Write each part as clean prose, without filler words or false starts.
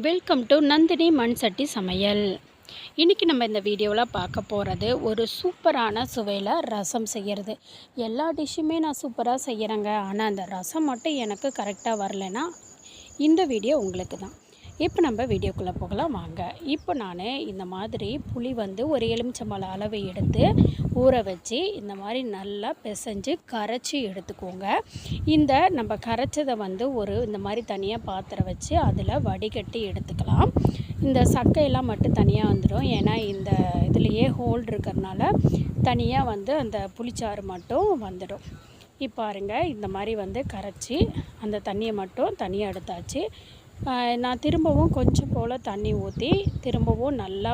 Welcome to Nandini மண் சட்டி சமையல். இன்றைக்கி நம்ம இந்த வீடியோவில் பார்க்க போகிறது ஒரு சூப்பரான சுவையில் ரசம் செய்கிறது. எல்லா டிஷ்ஷுமே நான் சூப்பராக செய்கிறேங்க, ஆனால் அந்த ரசம் மட்டும் எனக்கு கரெக்டாக வரலைன்னா இந்த வீடியோ உங்களுக்கு தான். இப்போ நம்ம வீடியோக்குள்ளே போகலாம் வாங்க. இப்போ நான் இந்த மாதிரி புளி ஒரு எலுமிச்சம்பழம் அளவு எடுத்து ஊற வச்சு இந்த மாதிரி நல்லா பிசைஞ்சு கரைச்சி எடுத்துக்கோங்க. இந்த நம்ம கரைச்சதை இந்த மாதிரி தனியாக பாத்திரம் வச்சு அதில் வடிகட்டி எடுத்துக்கலாம். இந்த சக்கையெல்லாம் மட்டும் தனியாக வந்துடும், ஏன்னா இந்த இதுலேயே ஹோல் இருக்கிறதுனால தனியாக அந்த புளிச்சாறு மட்டும் வந்துடும். இப்போ பாருங்கள், இந்த மாதிரி கரைச்சி அந்த தண்ணியை மட்டும் தனியாக எடுத்தாச்சு. நான் திரும்பவும் கொஞ்சம் போல் தண்ணி ஊற்றி திரும்பவும் நல்லா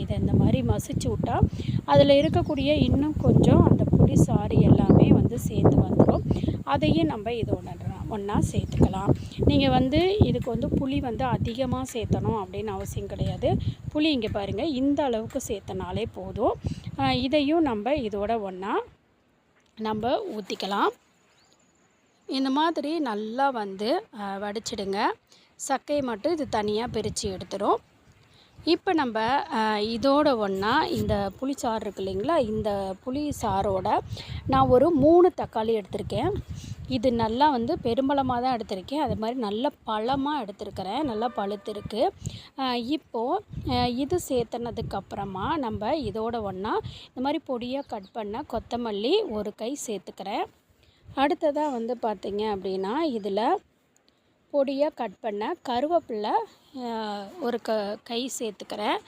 இதை இந்த மாதிரி மசிச்சு விட்டால் அதில் இருக்கக்கூடிய இன்னும் கொஞ்சம் அந்த புளி சாறு எல்லாமே சேர்ந்து வந்துடும். அதையும் நம்ம இதோட ஒன்றா சேர்த்துக்கலாம். நீங்கள் இதுக்கு புளி அதிகமாக சேர்த்தணும் அப்படின்னு அவசியம் கிடையாது. புளி இங்கே பாருங்கள், இந்த அளவுக்கு சேர்த்தனாலே போதும். இதையும் நம்ம இதோட ஒன்றா நம்ம ஊற்றிக்கலாம். இந்த மாதிரி நல்லா வடிச்சிடுங்க. சக்கையை மட்டும் இது தனியாக பிரித்து எடுத்துடும். இப்போ நம்ம இதோட ஒன்றா இந்த புளிச்சாறு இருக்கு இல்லைங்களா, இந்த புளி சாரோட நான் ஒரு 3 தக்காளி எடுத்திருக்கேன். இது நல்லா பெரும்பழமாக தான் எடுத்திருக்கேன், அது மாதிரி நல்ல பழமாக எடுத்திருக்கிறேன், நல்லா பழுத்திருக்கு. இப்போது இது சேர்த்துனதுக்கப்புறமா நம்ம இதோட ஒன்றா இந்த மாதிரி பொடியாக கட் பண்ண கொத்தமல்லி ஒரு கை சேர்த்துக்கிறேன். அடுத்ததாக பார்த்திங்க அப்படின்னா இதில் பொடியாக கட் பண்ண கருவேப்பிலை ஒரு கை சேர்த்துக்கிறேன்.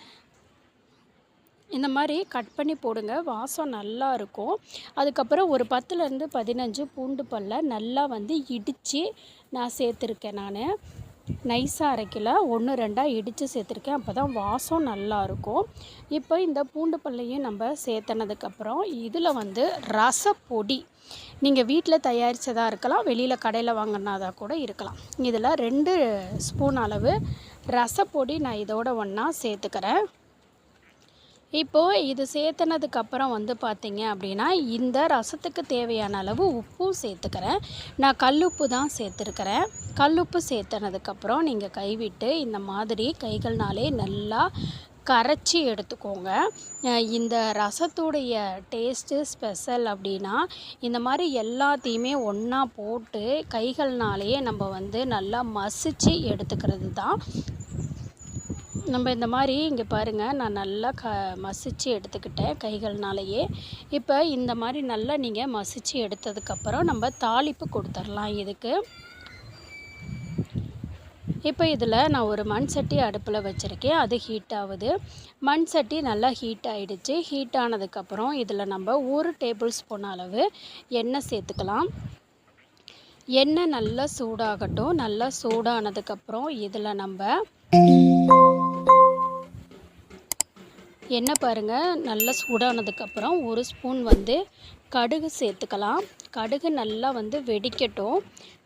இந்த மாதிரி கட் பண்ணி போடுங்க, வாசம் நல்லா இருக்கும். அதுக்கப்புறம் ஒரு 10லேருந்து 15 பூண்டு பல்லை நல்லா இடித்து நான் சேர்த்துருக்கேன். நான் நைஸாக அரைக்கல, 1-2 இடித்து சேர்த்துருக்கேன், அப்போ தான் வாசம் நல்லாயிருக்கும். இப்போ இந்த பூண்டு பல்லையும் நம்ம சேர்த்தனதுக்கப்புறம் இதில் ரசப்பொடி நீங்கள் வீட்டில் தயாரித்ததாக இருக்கலாம், வெளியில் கடையில் வாங்கினதாக கூட இருக்கலாம். இதில் 2 ஸ்பூன் அளவு ரசப்பொடி நான் இதோட ஒன்றா சேர்த்துக்கிறேன். இப்போது இது சேர்த்துனதுக்கப்புறம் பார்த்திங்க அப்படின்னா இந்த ரசத்துக்கு தேவையான அளவு உப்பும் சேர்த்துக்கிறேன். நான் கல்லுப்பு தான் சேர்த்துருக்கிறேன். கல்லுப்பு சேர்த்துனதுக்கப்புறம் நீங்கள் கைவிட்டு இந்த மாதிரி கைகள்னாலே நல்லா கரைச்சி எடுத்துக்கோங்க. இந்த ரசத்துடைய டேஸ்ட்டு ஸ்பெஷல் அப்படின்னா இந்த மாதிரி எல்லாத்தையுமே ஒன்றா போட்டு கைகள்னாலேயே நம்ம நல்லா மசிச்சு எடுத்துக்கிறது தான். நம்ம இந்த மாதிரி இங்கே பாருங்கள், நான் நல்லா மசிச்சு எடுத்துக்கிட்டேன் கைகள்னாலேயே. இப்போ இந்த மாதிரி நல்லா நீங்கள் மசிச்சு எடுத்ததுக்கப்புறம் நம்ம தாளிப்பு கொடுத்துடலாம் இதுக்கு. இப்போ இதில் நான் ஒரு மண் சட்டி அடுப்பில் வச்சுருக்கேன், அது ஹீட் ஆகுது. மண் சட்டி நல்லா ஹீட் ஆகிடுச்சு. ஹீட் ஆனதுக்கப்புறம் இதில் நம்ம 1 டேபிள் ஸ்பூன் அளவு எண்ணெய் சேர்த்துக்கலாம். எண்ணெய் நல்லா சூடாகட்டும். நல்லா சூடானதுக்கப்புறம் இதில் நம்ம எண்ணெய் பாருங்கள் நல்லா சூடானதுக்கப்புறம் 1 ஸ்பூன் கடுகு சேர்த்துக்கலாம். கடுகு நல்லா வெடிக்கட்டும்.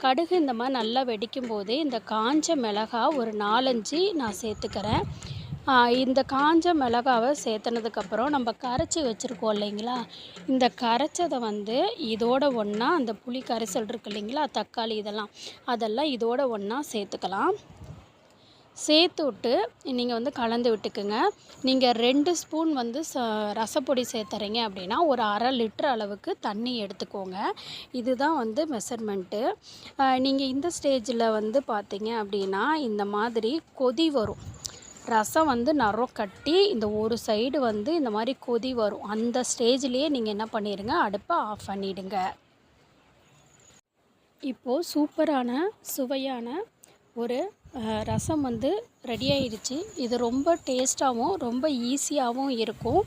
கடுகு இந்த மாதிரி நல்லா வெடிக்கும் போது இந்த காஞ்ச மிளகாய் ஒரு 4-5 நான் சேர்த்துக்கிறேன். இந்த காஞ்ச மிளகாவை சேர்த்துனதுக்கப்புறம் நம்ம கரைச்சி வச்சுருக்கோம் இல்லைங்களா, இந்த கரைச்சதை இதோட ஒன்றா அந்த புளி கரைசல் இருக்குது இல்லைங்களா, தக்காளி அதெல்லாம் இதோட ஒன்றா சேர்த்துக்கலாம். சேர்த்து விட்டு நீங்கள் கலந்து விட்டுக்குங்க. நீங்கள் 2 ஸ்பூன் ரசப்பொடி சேர்த்துறீங்க அப்படின்னா ஒரு 1/2 லிட்டர் அளவுக்கு தண்ணி எடுத்துக்கோங்க. இதுதான் மெஷர்மெண்ட்டு. நீங்கள் இந்த ஸ்டேஜில் பார்த்தீங்க அப்படின்னா இந்த மாதிரி கொதி வரும். ரசம் நரம் கட்டி இந்த ஒரு சைடு இந்த மாதிரி கொதி வரும். அந்த ஸ்டேஜ்லேயே நீங்கள் என்ன பண்ணிடுங்க, அடுப்பை ஆஃப் பண்ணிவிடுங்க. இப்போது சூப்பரான சுவையான ஒரு ரசம் ரெடி ஆயிடுச்சு. இது ரொம்ப டேஸ்ட்டாகவும் ரொம்ப ஈஸியாகவும் இருக்கும்.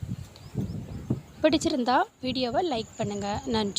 பிடிச்சிருந்தா வீடியோவை லைக் பண்ணுங்கள். நன்றி.